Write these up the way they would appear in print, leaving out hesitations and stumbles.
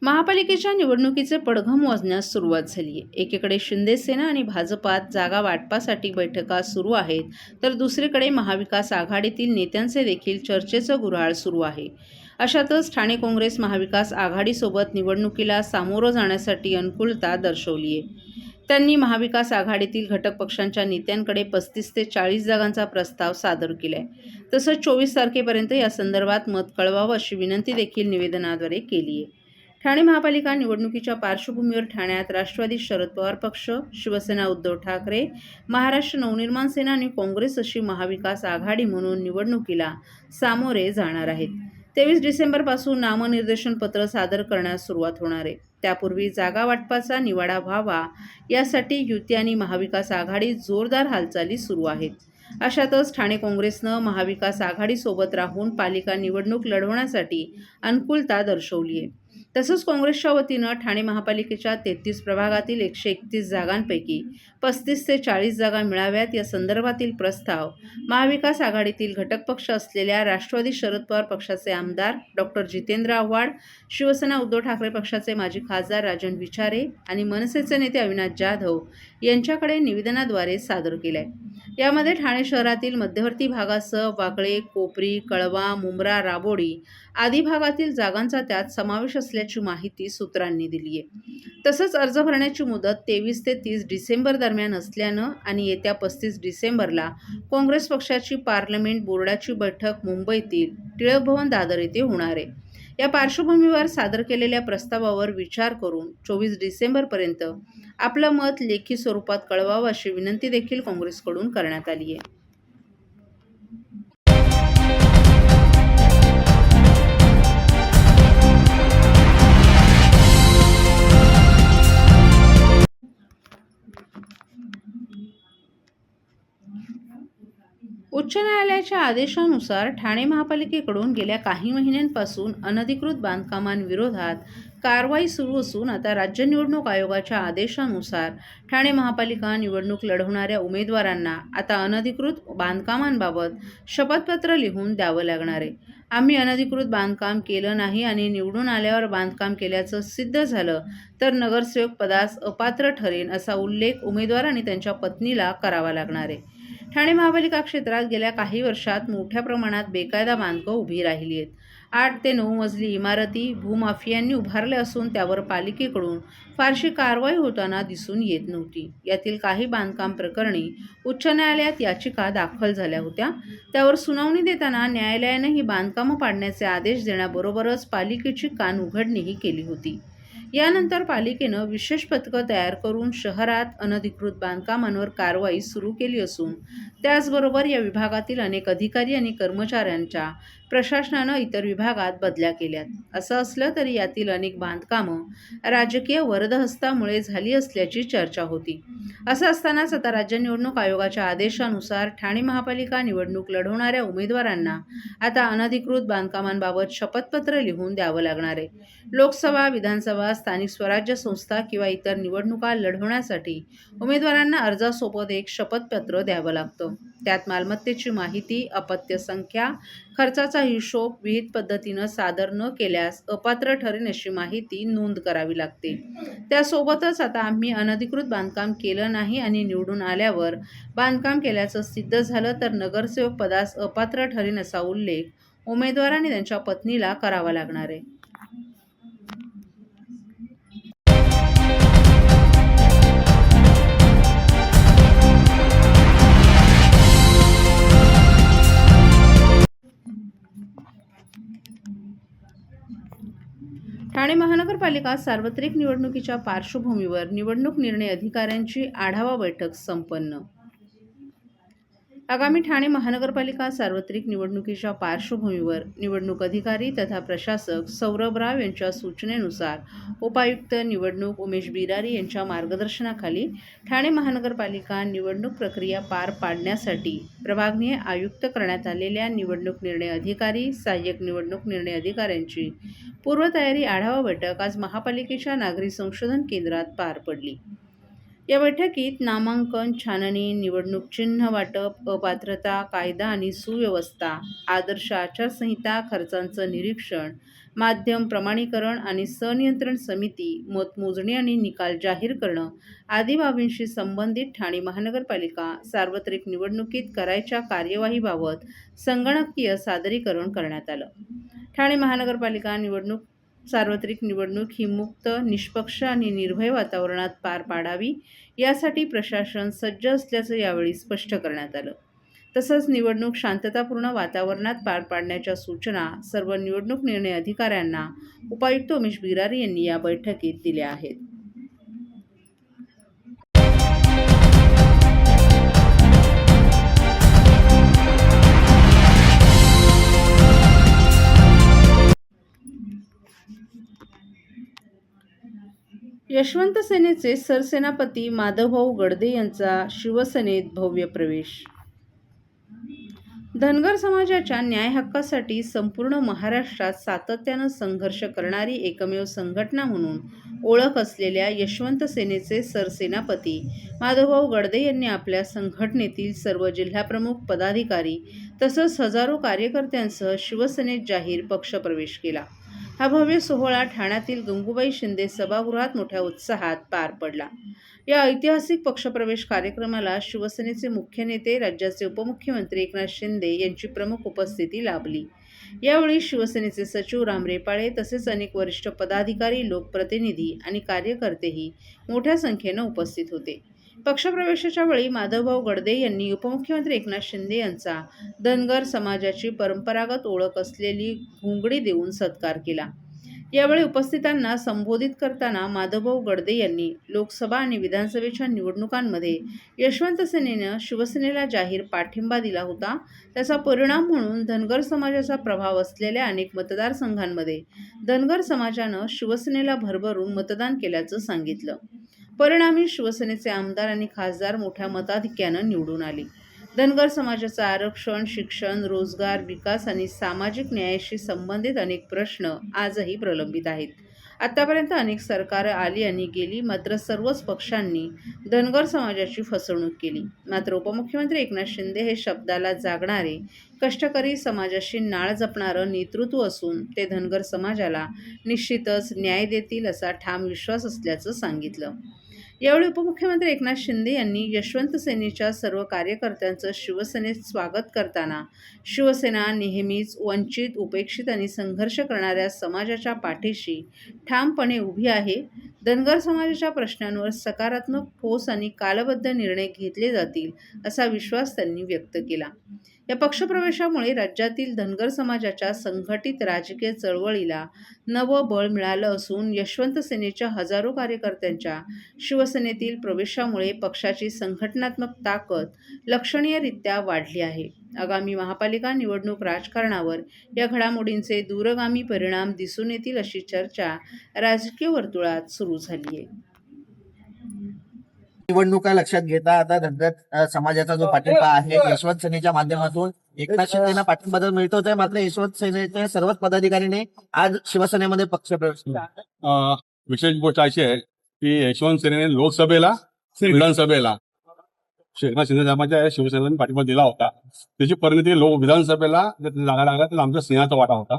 महापालिकेच्या निवडणुकीचे पडघम वाजण्यास सुरुवात झाली आहे. एकीकडे शिंदे सेना आणि भाजपात जागा वाटपासाठी बैठका सुरू आहेत, तर दुसरीकडे महाविकास आघाडीतील नेत्यांचे देखील चर्चेचं गुऱ्हाळ सुरू आहे. अशातच ठाणे काँग्रेस महाविकास आघाडीसोबत निवडणुकीला सामोरं जाण्यासाठी अनुकूलता दर्शवली आहे. त्यांनी महाविकास आघाडीतील घटक पक्षांच्या नेत्यांकडे 35 ते 40 जागांचा प्रस्ताव सादर केलाय. तसंच 24 तारखेपर्यंत या संदर्भात मत कळवावं अशी विनंती देखील निवेदनाद्वारे केली आहे. ठाणे महापालिका निवडणुकीच्या पार्श्वभूमीवर ठाण्यात राष्ट्रवादी शरद पवार पक्ष, शिवसेना उद्धव ठाकरे, महाराष्ट्र नवनिर्माण सेना आणि काँग्रेस अशी महाविकास आघाडी म्हणून निवडणुकीला सामोरे जाणार आहेत. 23 डिसेंबरपासून नामनिर्देशन पत्र सादर करण्यास सुरुवात होणार आहे. त्यापूर्वी जागा वाटपाचा निवाडा व्हावा यासाठी युती आणि महाविकास आघाडी जोरदार हालचाली सुरू आहेत. अशातच ठाणे काँग्रेसनं महाविकास आघाडीसोबत राहून पालिका निवडणूक लढवण्यासाठी अनुकूलता दर्शवली आहे. तसंच काँग्रेसच्या वतीनं ठाणे महापालिकेच्या 33 प्रभागातील 131 जागांपैकी 35 ते 40 जागा मिळाव्यात या संदर्भातील प्रस्ताव महाविकास आघाडीतील घटक पक्ष असलेल्या राष्ट्रवादी शरद पवार पक्षाचे आमदार डॉक्टर जितेंद्र आव्हाड, शिवसेना उद्धव ठाकरे पक्षाचे माजी खासदार राजन विचारे आणि मनसेचे नेते अविनाश जाधव यांच्याकडे निवेदनाद्वारे सादर केले आहे. यामध्ये ठाणे शहरातील मध्यवर्ती भागासह वाकळे, कोपरी, कळवा, मुंब्रा, राबोडी आदी भागातील जागांचा त्यात समावेश असल्याची माहिती सूत्रांनी दिली आहे. तसंच अर्ज भरण्याची मुदत 23 ते 30 डिसेंबर दरम्यान असल्यानं आणि येत्या 35 डिसेंबरला काँग्रेस पक्षाची पार्लमेंट बोर्डाची बैठक मुंबईतील टिळक भवन दादर येथे होणार आहे. या पार्श्वभूमीवर सादर केलेल्या प्रस्तावावर विचार करून 24 डिसेंबरपर्यंत आपलं मत लेखी स्वरूपात कळवावं अशी विनंती देखील काँग्रेसकडून करण्यात आली आहे. उच्च न्यायालयाच्या आदेशानुसार ठाणे महापालिकेकडून गेल्या काही महिन्यांपासून अनधिकृत बांधकामांविरोधात कारवाई सुरू असून आता राज्य निवडणूक आयोगाच्या आदेशानुसार ठाणे महापालिका निवडणूक लढवणाऱ्या उमेदवारांना आता अनधिकृत बांधकामांबाबत शपथपत्र लिहून द्यावं लागणार आहे. आम्ही अनधिकृत बांधकाम केलं नाही आणि निवडून आल्यावर बांधकाम केल्याचं सिद्ध झालं तर नगरसेवक पदास अपात्र ठरेन असा उल्लेख उमेदवार आणि त्यांच्या पत्नीला करावा लागणार आहे. ठाणे महापालिका क्षेत्रात गेल्या काही वर्षात मोठ्या प्रमाणात बेकायदा बांधकामं उभी राहिली आहेत. 8 ते 9 मजली इमारती भूमाफियांनी उभारल्या असून त्यावर पालिकेकडून फारशी कारवाई होताना दिसून येत नव्हती. यातील काही बांधकाम प्रकरणी उच्च न्यायालयात याचिका दाखल झाल्या होत्या. त्यावर सुनावणी देताना न्यायालयानं ही बांधकामं पाडण्याचे आदेश देण्याबरोबरच पालिकेची कान उघडणीही केली होती. यानंतर पालिकेनं विशेष पथकं तयार करून शहरात अनधिकृत बांधकामांवर कारवाई सुरू केली असून त्याचबरोबर या विभागातील अनेक अधिकारी आणि कर्मचाऱ्यांच्या प्रशासनानं इतर विभागात बदल्या केल्यात. असं असलं तरी यातील अनेक बांधकामं राजकीय वरदहस्तामुळे झाली असल्याची चर्चा होती. असं असतानाच आता राज्य निवडणूक आयोगाच्या आदेशानुसार ठाणे महापालिका निवडणूक लढवणाऱ्या उमेदवारांना आता अनधिकृत बांधकामांबाबत शपथपत्र लिहून द्यावं लागणार आहे. लोकसभा, विधानसभा, स्थानिक स्वराज्य संस्था किंवा इतर निवडणुका लढवण्यासाठी उमेदवारांना अर्जासोबत एक शपथपत्र द्यावं लागतं. त्यात मालमत्तेची माहिती, अपत्य संख्या, खर्चाचा हिशोब विहित पद्धतीनं सादर न केल्यास अपात्र ठरेन अशी माहिती नोंद करावी लागते. त्यासोबतच आता आम्ही अनधिकृत बांधकाम केलं नाही आणि निवडून आल्यावर बांधकाम केल्याचं सिद्ध झालं तर नगरसेवक पदास अपात्र ठरेन असा उल्लेख उमेदवार आणि त्यांच्या पत्नीला करावा लागणार आहे. ठाणे महानगरपालिका सार्वत्रिक निवडणुकीच्या पार्श्वभूमीवर निवडणूक निर्णय अधिकाऱ्यांची आढावा बैठक संपन्न. आगामी ठाणे महानगरपालिका सार्वत्रिक निवडणुकीच्या पार्श्वभूमीवर निवडणूक अधिकारी तथा प्रशासक सौरभ राव यांच्या सूचनेनुसार उपायुक्त निवडणूक उमेश बिरारी यांच्या मार्गदर्शनाखाली ठाणे महानगरपालिका निवडणूक प्रक्रिया पार पाडण्यासाठी प्रभागीय आयुक्त करण्यात आलेल्या निवडणूक निर्णय अधिकारी, सहाय्यक निवडणूक निर्णय अधिकाऱ्यांची पूर्वतयारी आढावा बैठक आज महापालिकेच्या नागरी संशोधन केंद्रात पार पडली. या बैठकीत नामांकन, छाननी, निवडणूक चिन्ह वाटप, अपात्रता, कायदा आणि सुव्यवस्था, आदर्श आचारसंहिता, खर्चांचं निरीक्षण, माध्यम प्रमाणीकरण आणि संनियंत्रण समिती, मतमोजणी आणि निकाल जाहीर करणं आदी बाबींशी संबंधित ठाणे महानगरपालिका सार्वत्रिक निवडणुकीत करायच्या कार्यवाहीबाबत संगणकीय सादरीकरण करण्यात आलं. ठाणे महानगरपालिका सार्वत्रिक निवडणूक ही मुक्त, निष्पक्ष आणि निर्भय वातावरणात पार पाडावी यासाठी प्रशासन सज्ज असल्याचं यावेळी स्पष्ट करण्यात आलं. तसंच निवडणूक शांततापूर्ण वातावरणात पार पाडण्याच्या सूचना सर्व निवडणूक निर्णय अधिकाऱ्यांना उपायुक्त उमेश बिरारी यांनी या बैठकीत दिल्या आहेत. यशवंत सेनेचे सरसेनापती माधवभाऊ गडदे यांचा शिवसेनेत भव्य प्रवेश. धनगर समाजाच्या न्याय हक्कासाठी संपूर्ण महाराष्ट्रात सातत्यानं संघर्ष करणारी एकमेव संघटना म्हणून ओळख असलेल्या यशवंत सेनेचे सरसेनापती माधवभाऊ गडदे यांनी आपल्या संघटनेतील सर्व जिल्हाप्रमुख, पदाधिकारी तसंच हजारो कार्यकर्त्यांसह शिवसेनेत जाहीर पक्षप्रवेश केला. हा भव्य सोहळा ठाण्यातील गंगूबाई शिंदे सभागृहात मोठ्या उत्साहात पार पडला. या ऐतिहासिक पक्षप्रवेश कार्यक्रमाला शिवसेनेचे मुख्य नेते, राज्याचे उपमुख्यमंत्री एकनाथ शिंदे यांची प्रमुख उपस्थिती लाभली. यावेळी शिवसेनेचे सचिव राम रेपाळे तसेच अनेक वरिष्ठ पदाधिकारी, लोकप्रतिनिधी आणि कार्यकर्तेही मोठ्या संख्येनं उपस्थित होते. पक्षप्रवेशाच्या वेळी माधवभाऊ गडदे यांनी उपमुख्यमंत्री एकनाथ शिंदे यांचा धनगर समाजाची परंपरागत ओळख असलेली घोंगडी देऊन सत्कार केला. यावेळी उपस्थितांना संबोधित करताना माधवभाऊ गडदे यांनी लोकसभा आणि विधानसभेच्या निवडणुकांमध्ये यशवंत सेनेनं शिवसेनेला जाहीर पाठिंबा दिला होता. त्याचा परिणाम म्हणून धनगर समाजाचा प्रभाव असलेल्या अनेक मतदारसंघांमध्ये धनगर समाजानं शिवसेनेला भरभरून मतदान केल्याचं सांगितलं. परिणामी शिवसेनेचे आमदार आणि खासदार मोठ्या मताधिक्यानं निवडून आले. धनगर समाजाचं आरक्षण, शिक्षण, रोजगार, विकास आणि सामाजिक न्यायाशी संबंधित अनेक प्रश्न आजही प्रलंबित आहेत. आतापर्यंत अनेक सरकारं आली आणि गेली, मात्र सर्वच पक्षांनी धनगर समाजाची फसवणूक केली. मात्र उपमुख्यमंत्री एकनाथ शिंदे हे शब्दाला जागणारे, कष्टकरी समाजाशी नाळ जपणारं नेतृत्व असून ते धनगर समाजाला निश्चितच न्याय देतील असा ठाम विश्वास असल्याचं सांगितलं. यावेळी उपमुख्यमंत्री एकनाथ शिंदे यांनी यशवंत सेनेच्या सर्व कार्यकर्त्यांचं शिवसेनेत स्वागत करताना शिवसेना नेहमीच वंचित, उपेक्षित आणि संघर्ष करणाऱ्या समाजाच्या पाठीशी ठामपणे उभी आहे. धनगर समाजाच्या प्रश्नांवर सकारात्मक, ठोस आणि कालबद्ध निर्णय घेतले जातील असा विश्वास त्यांनी व्यक्त केला. या पक्षप्रवेशामुळे राज्यातील धनगर समाजाच्या संघटित राजकीय चळवळीला नवं बळ मिळालं असून यशवंत सेनेच्या हजारो कार्यकर्त्यांच्या शिवसेनेतील प्रवेशामुळे पक्षाची संघटनात्मक ताकद लक्षणीयरित्या वाढली आहे. आगामी महापालिका निवडणूक राजकारणावर या घडामोडींचे दूरगामी परिणाम दिसून येतील अशी चर्चा राजकीय वर्तुळात सुरू झाली आहे. निवडणुका लक्षात घेता आता धनगर समाजाचा जो पाठिंबा आहे यशवंत सेनेच्या माध्यमातून एकनाथ शिंदेना पाठिंबा मिळतोच आहे, मात्र यशवंत सेनेच्या सर्वच पदाधिकाऱ्यांनी आज शिवसेनेमध्ये पक्षप्रवेश केला. विशेष गोष्ट अशी आहे की यशवंत सेनेने लोकसभेला, विधानसभेला एकनाथ शिंदे साहेबांच्या शिवसेनेने पाठिंबा दिला होता. त्याची परिणती विधानसभेला जागा लागला तर आमच्या सिंहाचा वाटा होता.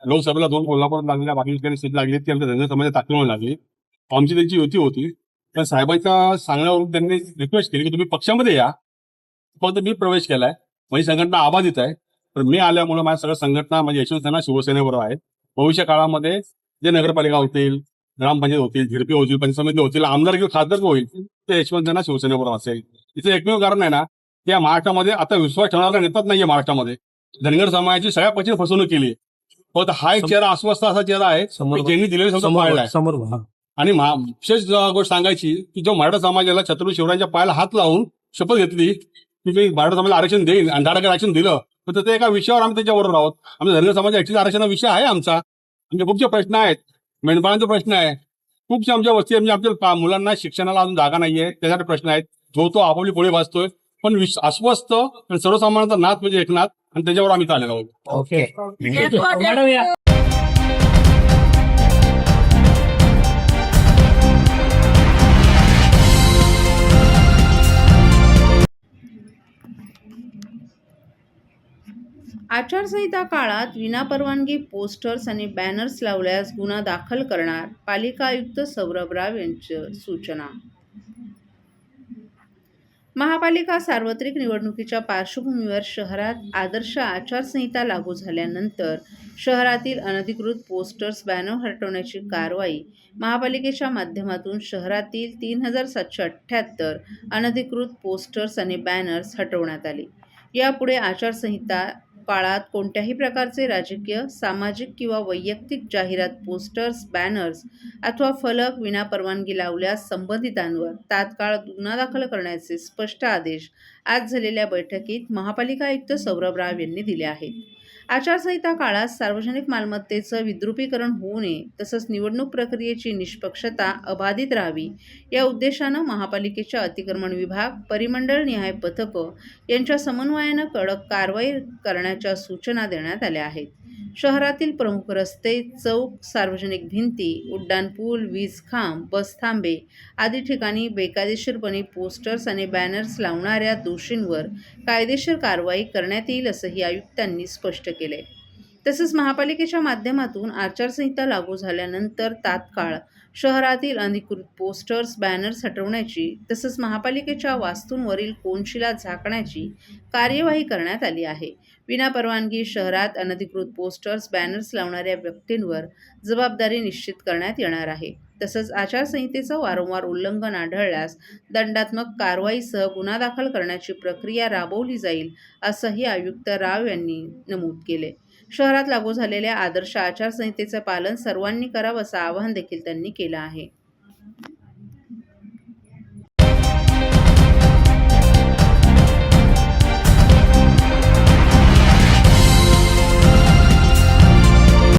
लोकसभेला 2 कोल्हापूर लागलेल्या, बाकी ठिकाणी सीट लागली ती आमच्या धनगर समाजाच्या ताकदीमुळे लागली. आमची त्यांची युती होती. पण साहेबांच्या सांगण्यावरून त्यांनी रिक्वेस्ट केली की तुम्ही पक्षामध्ये या. फक्त मी प्रवेश केलाय, माझी संघटना आबाधित आहे, पण मी आल्यामुळे माझ्या सगळ्या संघटना म्हणजे यशवंत सेना शिवसेनेबरोबर आहेत. भविष्य काळामध्ये जे नगरपालिका होतील, ग्रामपंचायत होतील, झिडपी होतील, पंचायत समिती होतील, आमदार किंवा खासदार होईल ते यशवंत सेना शिवसेनेबरोबर असेल. इथे एकमेव कारण आहे ना, या महाराष्ट्रामध्ये आता विश्वास ठेवणारा नेताच नाहीये. महाराष्ट्रामध्ये धनगर समाजाची सगळ्या पक्षाने फसवणूक केली. फक्त हा एक चेहरा अस्वस्थ असा चेहरा आहे ज्यांनी दिलेले शब्द पाळलाय. आणि विशेष गोष्ट सांगायची की जो मराठा समाजाला छत्रपती शिवरायांच्या पायाला हात लावून शपथ घेतली की मी मराठा समाजाला आरक्षण देईन आणि 10% आरक्षण दिलं, तर ते एका विषयावर आम्ही त्याच्याबरोबर आहोत. आमच्या धनगर समाज ऍक्च्युअली आरक्षणाचा विषय आहे आमचा. आमचे खूपचे प्रश्न आहेत, मेंढपाळांचा प्रश्न आहे, खूपशा आमच्या वस्ती म्हणजे आमच्या मुलांना शिक्षणाला अजून जागा नाहीये त्यासाठी प्रश्न आहेत. जो तो आपापली पोळी भाजतोय, पण अस्वस्थ आणि सर्वसामान्यांचा नाथ म्हणजे एकनाथ आणि त्याच्यावर आम्ही चाललेलो आहोत. ओके. आचारसंहिता काळात विनापरवानगी पोस्टर्स आणि बॅनर्स लावल्यास गुन्हा दाखल करणार, पालिका आयुक्त सौरभ राव यांची सूचना. महापालिका सार्वत्रिक निवडणुकीच्या पार्श्वभूमीवर शहरात आदर्श आचारसंहिता लागू झाल्यानंतर शहरातील अनधिकृत पोस्टर्स, बॅनर हटवण्याची कारवाई महापालिकेच्या माध्यमातून शहरातील 3778 अनधिकृत पोस्टर्स आणि बॅनर्स हटवण्यात आले. यापुढे आचारसंहिता काळात कोणत्याही प्रकारचे राजकीय, सामाजिक किंवा वैयक्तिक जाहिरात, पोस्टर्स, बॅनर्स अथवा फलक विनापरवानगी लावल्यास संबंधितांवर तात्काळ गुन्हा दाखल करण्याचे स्पष्ट आदेश आज झालेल्या बैठकीत महापालिका आयुक्त सौरभ राव यांनी दिले आहेत. आचारसंहिता काळात सार्वजनिक मालमत्तेचं विद्रुपीकरण होऊ नये, तसंच निवडणूक प्रक्रियेची निष्पक्षता अबाधित राहावी या उद्देशानं महापालिकेच्या अतिक्रमण विभाग, परिमंडळनिहाय पथकं यांच्या समन्वयानं कडक कारवाई करण्याच्या सूचना देण्यात आल्या आहेत. शहरातील प्रमुख रस्ते, चौक, सार्वजनिक भिंती, उड्डाणपूल, वीज खांब, बस थांबे आदी ठिकाणी बेकायदेशीरपणे पोस्टर्स आणि बॅनर्स लावणाऱ्या दोषींवर कायदेशीर कारवाई करण्यात येईल असंही आयुक्तांनी स्पष्ट केले. तसंच महापालिकेच्या माध्यमातून आचारसंहिता लागू झाल्यानंतर तात्काळ शहरातील अनधिकृत पोस्टर्स, बॅनर्स हटवण्याची तसंच महापालिकेच्या वास्तूंवरील कोनशिला झाकण्याची कार्यवाही करण्यात आली आहे. विनापरवानगी शहरात अनधिकृत पोस्टर्स, बॅनर्स लावणाऱ्या व्यक्तींवर जबाबदारी निश्चित करण्यात येणार आहे. तसंच आचारसंहितेचं वारंवार उल्लंघन आढळल्यास दंडात्मक कारवाईसह गुन्हा दाखल करण्याची प्रक्रिया राबवली जाईल असंही आयुक्त राव यांनी नमूद केले. शहरात लागू झालेल्या आदर्श आचारसंहितेचं पालन सर्वांनी करावं असं आवाहन देखील त्यांनी केलं आहे.